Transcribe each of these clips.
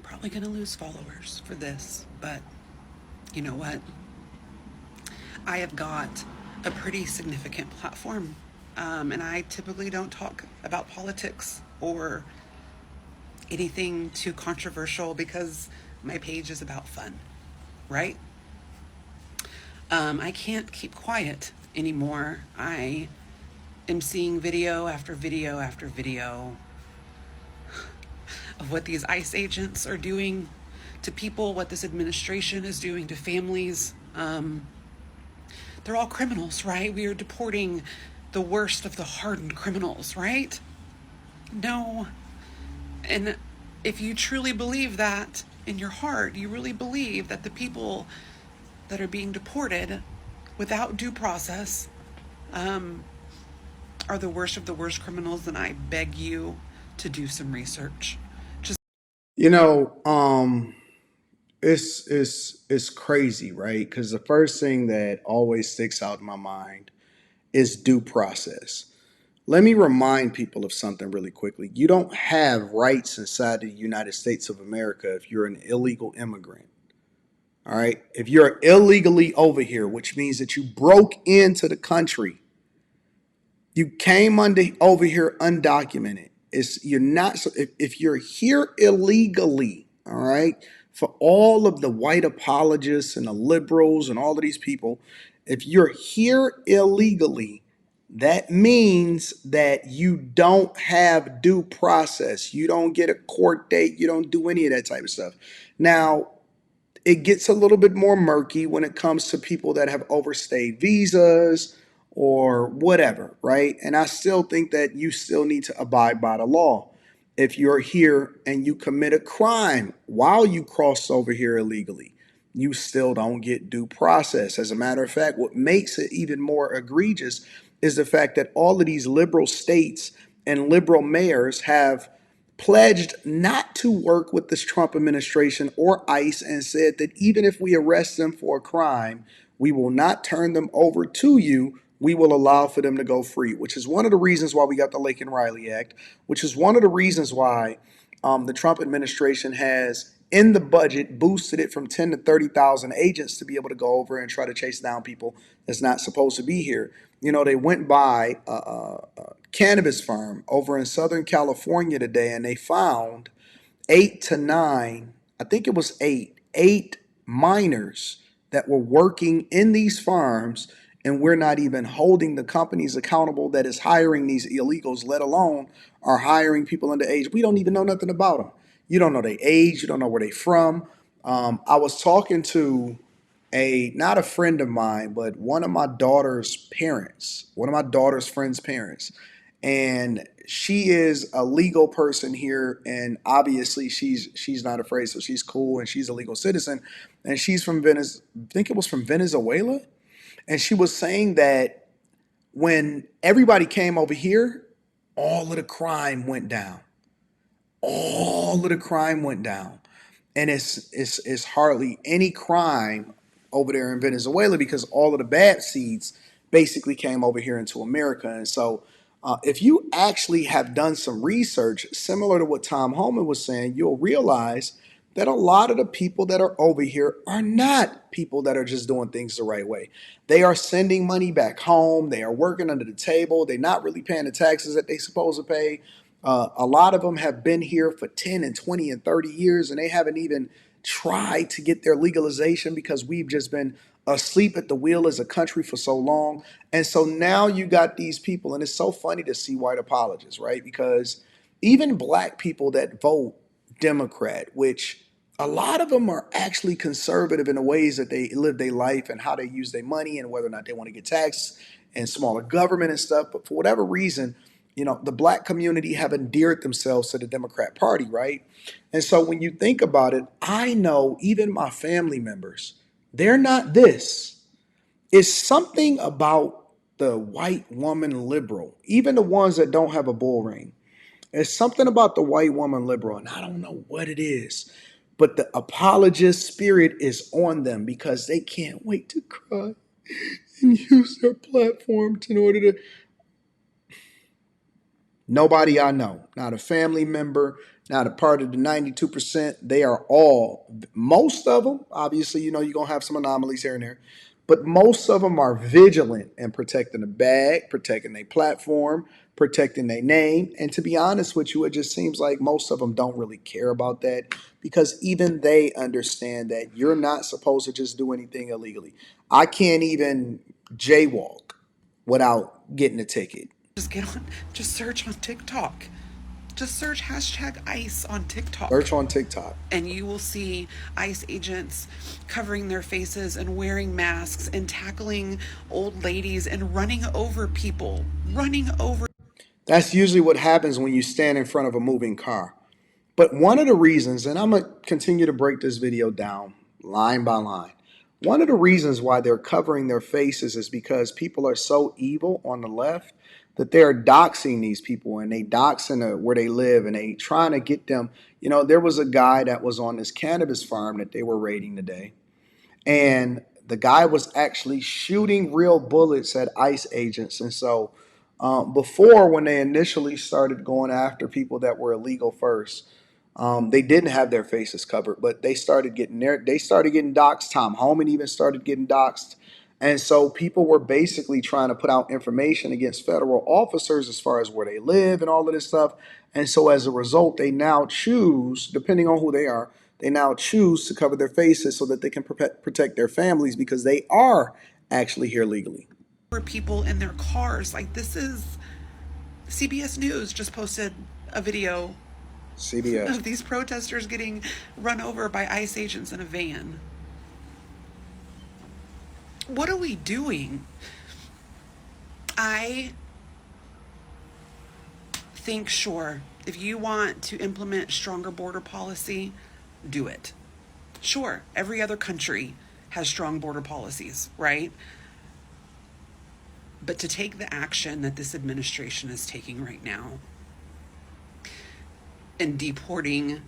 probably going to lose followers for this, but you know what? I have got a pretty significant platform, and I typically don't talk about politics or anything too controversial because my page is about fun, right? I can't keep quiet anymore. I am seeing video after video after video of what these ICE agents are doing to people, what this administration is doing to families. They're all criminals, right? We are deporting the worst of the hardened criminals, right? No. And if you truly believe that in your heart, you really believe that the people that are being deported without due process are the worst of the worst criminals, then I beg you to do some research. Just You know, it's crazy, right? Because the first thing that always sticks out in my mind is due process. Let me remind people of something really quickly. You don't have rights inside the United States of America if you're an illegal immigrant. All right. If you're illegally over here, which means that you broke into the country, you came over here undocumented. It's you're not so if you're here illegally, all right, for all of the white apologists and the liberals and all of these people, if you're here illegally, that means that you don't have due process. You don't get a court date. You don't do any of that type of stuff. Now, it gets a little bit more murky when it comes to people that have overstayed visas or whatever, right? And I still think that you still need to abide by the law. If you're here and you commit a crime while you cross over here illegally, you still don't get due process. As a matter of fact, what makes it even more egregious is the fact that all of these liberal states and liberal mayors have pledged not to work with this Trump administration or ICE and said that even if we arrest them for a crime, we will not turn them over to you. We will allow for them to go free, which is one of the reasons why we got the Lake and Riley Act, which is one of the reasons why the Trump administration has in the budget boosted it from 10 to 30,000 agents to be able to go over and try to chase down people that's not supposed to be here. You know, they went by a cannabis farm over in Southern California today and they found 8 to 9, I think it was eight minors that were working in these farms, and we're not even holding the companies accountable that is hiring these illegals, let alone are hiring people underage. We don't even know nothing about them. You don't know their age, you don't know where they're from. I was talking to a not a friend of mine, but one of my daughter's parents, one of my daughter's friend's parents, and she is a legal person here, and obviously she's not afraid, so she's cool and she's a legal citizen, and she's from Venice. I think it was from Venezuela, and she was saying that when everybody came over here, all of the crime went down. All of the crime went down, and it's hardly any crime over there in Venezuela because all of the bad seeds basically came over here into America. And so, if you actually have done some research similar to what Tom Homan was saying, you'll realize that a lot of the people that are over here are not people that are just doing things the right way. They are sending money back home. They are working under the table. They're not really paying the taxes that they're supposed to pay. A lot of them have been here for 10 and 20 and 30 years, and they haven't even tried to get their legalization because we've just been asleep at the wheel as a country for so long. And so now you got these people, and it's so funny to see white apologists, right? Because even black people that vote Democrat, which a lot of them are actually conservative in the ways that they live their life and how they use their money and whether or not they want to get taxed and smaller government and stuff. But for whatever reason, the black community have endeared themselves to the Democrat Party, right? And so when you think about it, I know even my family members, they're not this. It's something about the white woman liberal, even the ones that don't have a bull ring. It's something about the white woman liberal, and I don't know what it is, but the apologist spirit is on them because they can't wait to cry and use their platform in order to. Nobody I know, not a family member, Now, the part of the 92%, they are all, most of them, obviously, you're going to have some anomalies here and there, but most of them are vigilant in protecting the bag, protecting their platform, protecting their name. And to be honest with you, it just seems like most of them don't really care about that because even they understand that you're not supposed to just do anything illegally. I can't even jaywalk without getting a ticket. Just search on TikTok. Just search hashtag ICE on TikTok. Search on TikTok. And you will see ICE agents covering their faces and wearing masks and tackling old ladies and running over people. Running over. That's usually what happens when you stand in front of a moving car. But one of the reasons, and I'm going to continue to break this video down line by line, one of the reasons why they're covering their faces is because people are so evil on the left that they're doxing these people and they doxing where they live and they trying to get them. There was a guy that was on this cannabis farm that they were raiding today. And the guy was actually shooting real bullets at ICE agents. And so before, when they initially started going after people that were illegal first, they didn't have their faces covered, but they started getting doxxed. Tom Homan even started getting doxxed. And so people were basically trying to put out information against federal officers as far as where they live and all of this stuff. And so as a result, they now choose, depending on who they now choose to cover their faces so that they can protect their families because they are actually here legally. People in their cars. Like, this is CBS News just posted a video CBS. of these protesters getting run over by ICE agents in a van. What are we doing? I think, sure, if you want to implement stronger border policy, do it. Sure, every other country has strong border policies, right? But to take the action that this administration is taking right now and deporting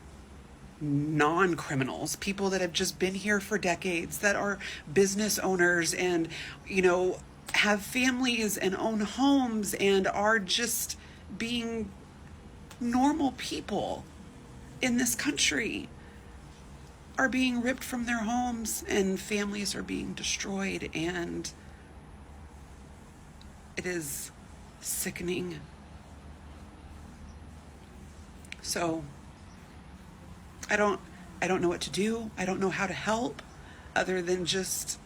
non-criminals, people that have just been here for decades, that are business owners and, have families and own homes and are just being normal people in this country, are being ripped from their homes and families are being destroyed, and it is sickening. So I don't know what to do. I don't know how to help other than just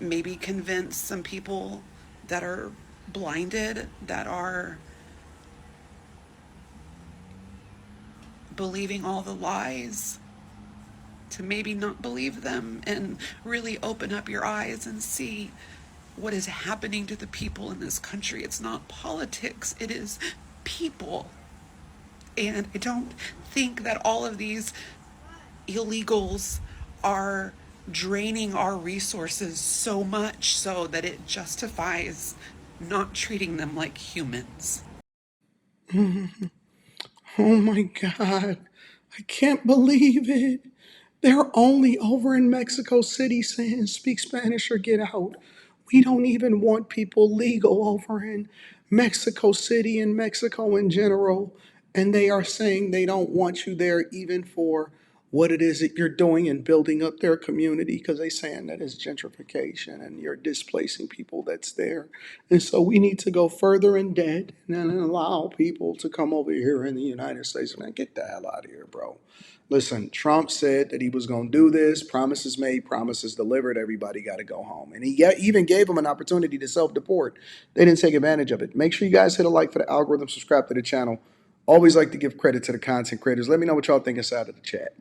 maybe convince some people that are blinded, that are believing all the lies, to maybe not believe them and really open up your eyes and see what is happening to the people in this country. It's not politics, it is people. And I don't think that all of these illegals are draining our resources so much so that it justifies not treating them like humans. Oh my God. I can't believe it. They're only over in Mexico City saying speak Spanish or get out. We don't even want people legal over in Mexico City and Mexico in general. And they are saying they don't want you there even for what it is that you're doing and building up their community because they're saying that it's gentrification and you're displacing people that's there. And so we need to go further in debt and then allow people to come over here in the United States. Man, get the hell out of here, bro. Listen, Trump said that he was going to do this. Promises made, promises delivered. Everybody got to go home. And he even gave them an opportunity to self-deport. They didn't take advantage of it. Make sure you guys hit a like for the algorithm, subscribe to the channel. Always like to give credit to the content creators. Let me know what y'all think inside of the chat.